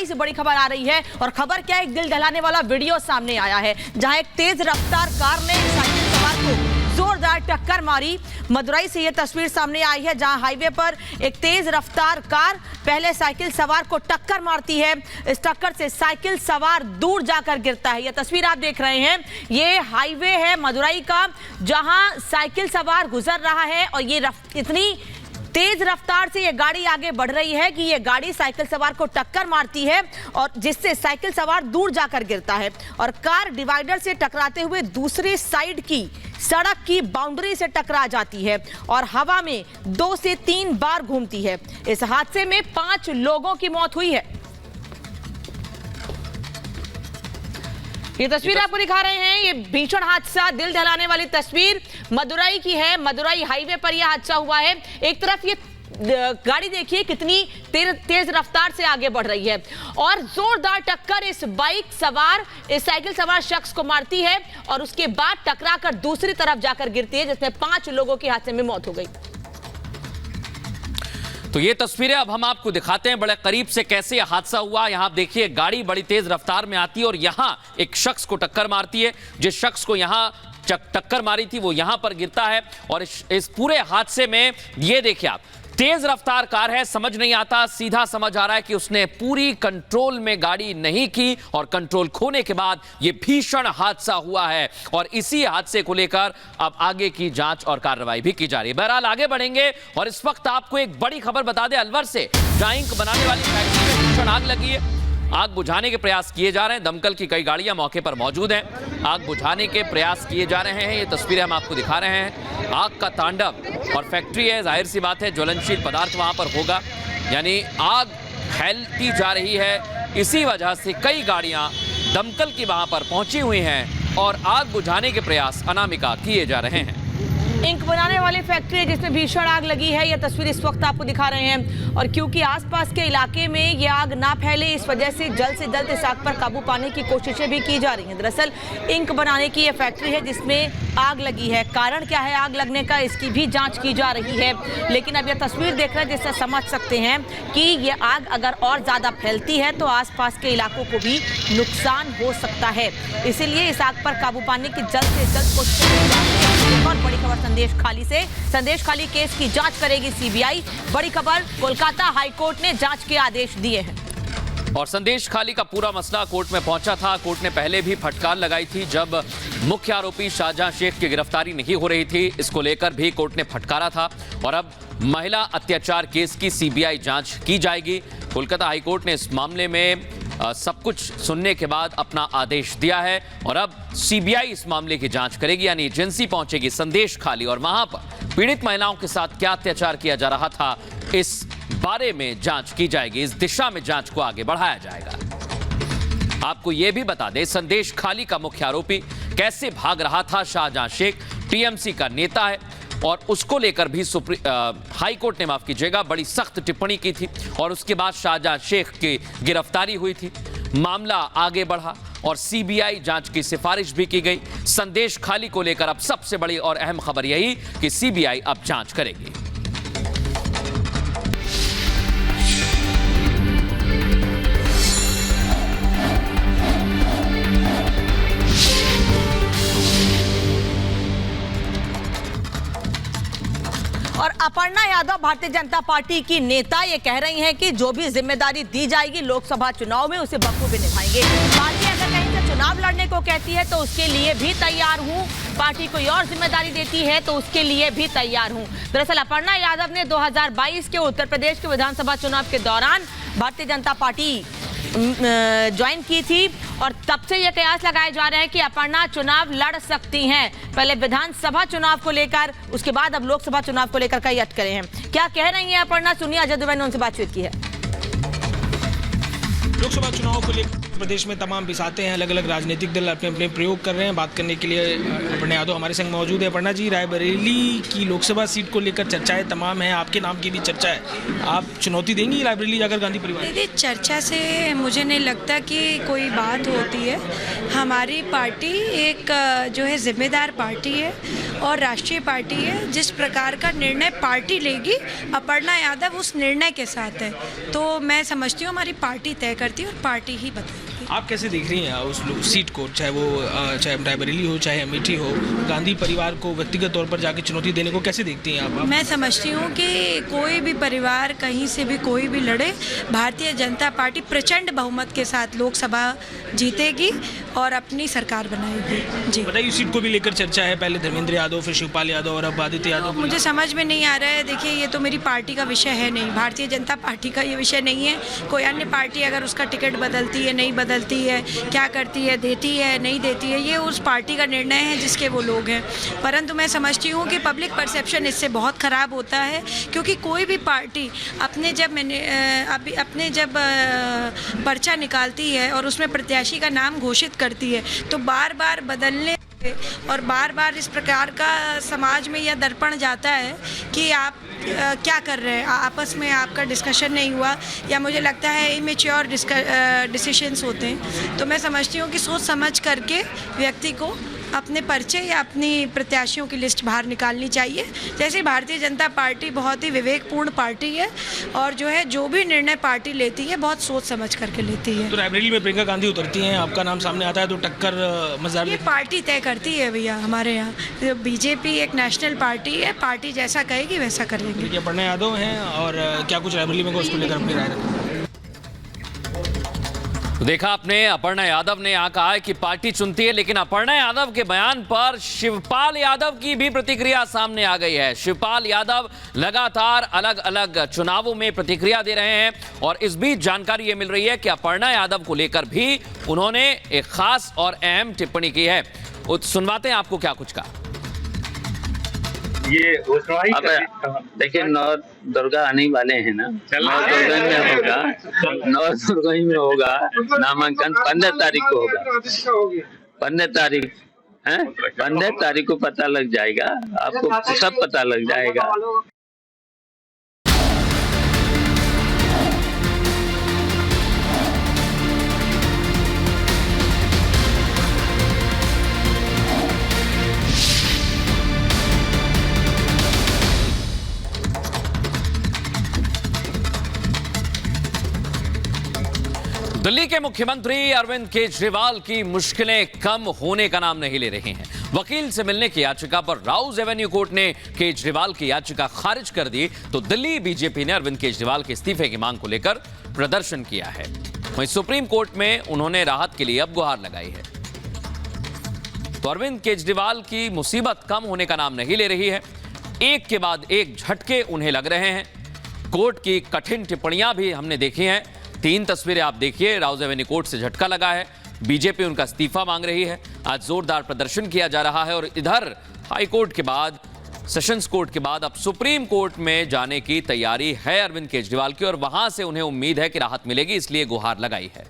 मदुरई से बड़ी खबर आ रही है और खबर क्या है, एक दिल दहलाने वाला वीडियो सामने आया है जहां एक तेज रफ्तार कार ने साइकिल सवार को जोरदार टक्कर मारी। मदुरई से यह तस्वीर सामने आई है जहां हाईवे पर एक तेज रफ्तार कार पहले साइकिल सवार को टक्कर मारती है। इस टक्कर से साइकिल सवार दूर जाकर गिरता है। यह तस्वीर आप देख रहे हैं, ये हाईवे है मदुरई का जहां साइकिल सवार गुजर रहा है और ये इतनी तेज रफ्तार से ये गाड़ी आगे बढ़ रही है कि ये गाड़ी साइकिल सवार को टक्कर मारती है और जिससे साइकिल सवार दूर जाकर गिरता है और कार डिवाइडर से टकराते हुए दूसरी साइड की सड़क की बाउंड्री से टकरा जाती है और हवा में 2 से 3 बार घूमती है। इस हादसे में 5 लोगों की मौत हुई है। ये तस्वीर आपको दिखा रहे हैं, ये भीषण हादसा, दिल दहलाने वाली तस्वीर मदुरई की है। मदुरई हाईवे पर यह हादसा हुआ है। एक तरफ ये गाड़ी देखिए कितनी तेज रफ्तार से आगे बढ़ रही है और जोरदार टक्कर इस बाइक सवार, इस साइकिल सवार शख्स को मारती है और उसके बाद टकराकर दूसरी तरफ जाकर गिरती है जिसमें 5 लोगों की हादसे में मौत हो गई। तो ये तस्वीरें अब हम आपको दिखाते हैं बड़े करीब से कैसे यह हादसा हुआ। यहां आप देखिए गाड़ी बड़ी तेज रफ्तार में आती है और यहां एक शख्स को टक्कर मारती है। जिस शख्स को यहां टक्कर मारी थी वो यहां पर गिरता है और इस पूरे हादसे में ये देखिए आप, तेज रफ्तार कार है, समझ नहीं आता, सीधा समझ आ रहा है कि उसने पूरी कंट्रोल में गाड़ी नहीं की और कंट्रोल खोने के बाद यह भीषण हादसा हुआ है और इसी हादसे को लेकर अब आगे की जांच और कार्रवाई भी की जा रही है। बहरहाल आगे बढ़ेंगे और इस वक्त आपको एक बड़ी खबर बता दें, अलवर से जहां इंक बनाने वाली फैक्ट्री में भीषण आग लगी है। आग बुझाने के प्रयास किए जा रहे हैं, दमकल की कई गाड़ियां मौके पर मौजूद हैं। आग बुझाने के प्रयास किए जा रहे हैं, ये तस्वीरें हम आपको दिखा रहे हैं। आग का तांडव और फैक्ट्री है, जाहिर सी बात है ज्वलनशील पदार्थ वहां पर होगा, यानी आग फैलती जा रही है। इसी वजह से कई गाड़ियां दमकल की वहां पर पहुंची हुई हैं और आग बुझाने के प्रयास अनामिका किए जा रहे हैं। इंक बनाने वाली फैक्ट्री है जिसमें भीषण आग लगी है, यह तस्वीर इस वक्त आपको दिखा रहे हैं और क्योंकि आसपास के इलाके में यह आग ना फैले इस वजह से जल्द इस आग पर काबू पाने की कोशिशें भी की जा रही हैं। दरअसल इंक बनाने की यह फैक्ट्री है जिसमें आग लगी है। कारण क्या है आग लगने का, इसकी भी जांच की जा रही है, लेकिन अब यह तस्वीर देख रहे हैं जिससे समझ सकते हैं कि यह आग अगर और ज्यादा फैलती है तो आसपास के इलाकों को भी नुकसान हो सकता है। इसीलिए इस आग पर काबू पाने की जल्द से जल्द कोशिश की जा रही है। एक और बड़ी खबर संदेश खाली से, संदेश खाली केस की जांच करेगी सीबीआई। बड़ी खबर, कोलकाता हाईकोर्ट ने जांच के आदेश दिए हैं और संदेश खाली का पूरा मसला कोर्ट में पहुंचा था। कोर्ट ने पहले भी फटकार लगाई थी जब मुख्य आरोपी शाहजहां शेख की गिरफ्तारी नहीं हो रही थी, इसको लेकर भी कोर्ट ने फटकारा था और अब महिला अत्याचार केस की सीबीआई जांच की जाएगी। कोलकाता हाईकोर्ट ने इस मामले में सब कुछ सुनने के बाद अपना आदेश दिया है और अब सीबीआई इस मामले की जांच करेगी, यानी एजेंसी पहुंचेगी संदेश खाली और वहां पर पीड़ित महिलाओं के साथ क्या अत्याचार किया जा रहा था इस बारे में जांच की जाएगी। इस दिशा में जांच को आगे बढ़ाया जाएगा। आपको यह भी बता दें, संदेश खाली का मुख्य आरोपी कैसे भाग रहा था। शाहजहां शेख टीएमसी का नेता है और उसको लेकर भी हाई कोर्ट ने, माफ कीजिएगा, बड़ी सख्त टिप्पणी की थी और उसके बाद शाहजहां शेख की गिरफ्तारी हुई थी। मामला आगे बढ़ा और सीबीआई जांच की सिफारिश भी की गई। संदेश खाली को लेकर अब सबसे बड़ी और अहम खबर यही कि सीबीआई अब जांच करेगी। और अपर्णा यादव भारतीय जनता पार्टी की नेता ये कह रही हैं कि जो भी जिम्मेदारी दी जाएगी लोकसभा चुनाव में उसे बखूबी निभाएंगे। पार्टी अगर कहीं से चुनाव लड़ने को कहती है तो उसके लिए भी तैयार हूं, पार्टी कोई और जिम्मेदारी देती है तो उसके लिए भी तैयार हूं। दरअसल अपर्णा यादव ने 2022 के उत्तर प्रदेश के विधानसभा चुनाव के दौरान भारतीय जनता पार्टी ज्वाइन की थी और तब से यह कयास लगाए जा रहे हैं कि अपर्णा चुनाव लड़ सकती हैं। पहले विधानसभा चुनाव को लेकर, उसके बाद अब लोकसभा चुनाव को लेकर कई अटकलें हैं। क्या कह रही हैं अपर्णा, सुनिए, अजय दुबे ने उनसे बातचीत की है। लोकसभा चुनाव को लेकर प्रदेश में तमाम बिसाते हैं, अलग अलग राजनीतिक दल अपने अपने प्रयोग कर रहे हैं। बात करने के लिए अपर्णा यादव हमारे संग मौजूद है। अपर्णा जी, रायबरेली की लोकसभा सीट को लेकर चर्चाएं तमाम हैं, आपके नाम की भी चर्चा है, आप चुनौती देंगी रायबरेली जाकर गांधी परिवार? दीदी, चर्चा से मुझे नहीं लगता कि कोई बात होती है। हमारी पार्टी एक जो है जिम्मेदार पार्टी है और राष्ट्रीय पार्टी है। जिस प्रकार का निर्णय पार्टी लेगी, अपर्णा यादव उस निर्णय के साथ है। तो मैं समझती हूँ हमारी पार्टी तय करती है और पार्टी ही बताएगी। आप कैसे देख रही हैं उस सीट को, चाहे रायबरेली हो चाहे अमेठी हो, गांधी परिवार को व्यक्तिगत तौर पर जाके चुनौती देने को कैसे देखती हैं आप? मैं समझती हूँ कि कोई भी परिवार कहीं से भी कोई भी लड़े, भारतीय जनता पार्टी प्रचंड बहुमत के साथ लोकसभा जीतेगी और अपनी सरकार बनाएगी। जी बताइए, सीट को भी लेकर चर्चा है, पहले धर्मेंद्र यादव, फिर शिवपाल यादव और अब आदित्य यादव। मुझे समझ में नहीं आ रहा है। देखिए, ये तो मेरी पार्टी का विषय है नहीं, भारतीय जनता पार्टी का ये विषय नहीं है। कोई अन्य पार्टी अगर उसका टिकट बदलती है, नहीं बदलती है, क्या करती है, देती है, नहीं देती है, ये उस पार्टी का निर्णय है जिसके वो लोग हैं। परंतु मैं समझती हूँ कि पब्लिक परसेप्शन इससे बहुत ख़राब होता है, क्योंकि कोई भी पार्टी अपने जब पर्चा निकालती है और उसमें प्रत्याशी का नाम घोषित करती है, तो बार बार बदलने और बार बार इस प्रकार का समाज में यह दर्पण जाता है कि आप क्या कर रहे हैं, आपस में आपका डिस्कशन नहीं हुआ, या मुझे लगता है इमेच्योर डिसीशंस होते हैं। तो मैं समझती हूँ कि सोच समझ करके व्यक्ति को अपने पर्चे या अपनी प्रत्याशियों की लिस्ट बाहर निकालनी चाहिए। जैसे भारतीय जनता पार्टी बहुत ही विवेकपूर्ण पार्टी है और जो भी निर्णय पार्टी लेती है बहुत सोच समझ करके लेती है। तो रायबरेली में प्रियंका गांधी उतरती हैं, आपका नाम सामने आता है तो टक्कर मजेदार। ये पार्टी तय करती है भैया। हमारे यहाँ बीजेपी एक नेशनल पार्टी है, पार्टी जैसा कहेगी वैसा करेंगे। अपर्णा यादव हैं और क्या कुछ रायबरेली में उसको लेकर अपनी राय रखें? तो देखा आपने, अपर्णा यादव ने यहाँ कहा है कि पार्टी चुनती है, लेकिन अपर्णा यादव के बयान पर शिवपाल यादव की भी प्रतिक्रिया सामने आ गई है। शिवपाल यादव लगातार अलग अलग चुनावों में प्रतिक्रिया दे रहे हैं और इस बीच जानकारी ये मिल रही है कि अपर्णा यादव को लेकर भी उन्होंने एक खास और अहम टिप्पणी की है। सुनवाते हैं आपको क्या कुछ कहा। ये अब देखिए, नौ दुर्गा आने वाले हैं ना, नौ दुर्गा में होगा, नौ दुर्गा में होगा नामांकन 15 तारीख को होगा। 15 तारीख है, 15 तारीख को पता लग जाएगा, आपको सब पता लग जाएगा। दिल्ली के मुख्यमंत्री अरविंद केजरीवाल की मुश्किलें कम होने का नाम नहीं ले रही हैं। वकील से मिलने की याचिका पर राउज एवेन्यू कोर्ट ने केजरीवाल की याचिका खारिज कर दी, तो दिल्ली बीजेपी ने अरविंद केजरीवाल के इस्तीफे की मांग को लेकर प्रदर्शन किया है। वहीं सुप्रीम कोर्ट में उन्होंने राहत के लिए अब गुहार लगाई है। तो अरविंद केजरीवाल की मुसीबत कम होने का नाम नहीं ले रही है। एक के बाद एक झटके उन्हें लग रहे हैं। कोर्ट की कठिन टिप्पणियां भी हमने देखी हैं। 3 तस्वीरें आप देखिए, राउज एवेन्यू कोर्ट से झटका लगा है, बीजेपी उनका इस्तीफा मांग रही है, आज जोरदार प्रदर्शन किया जा रहा है और इधर हाई कोर्ट के बाद, सेशंस कोर्ट के बाद अब सुप्रीम कोर्ट में जाने की तैयारी है अरविंद केजरीवाल की और वहां से उन्हें उम्मीद है कि राहत मिलेगी, इसलिए गुहार लगाई है।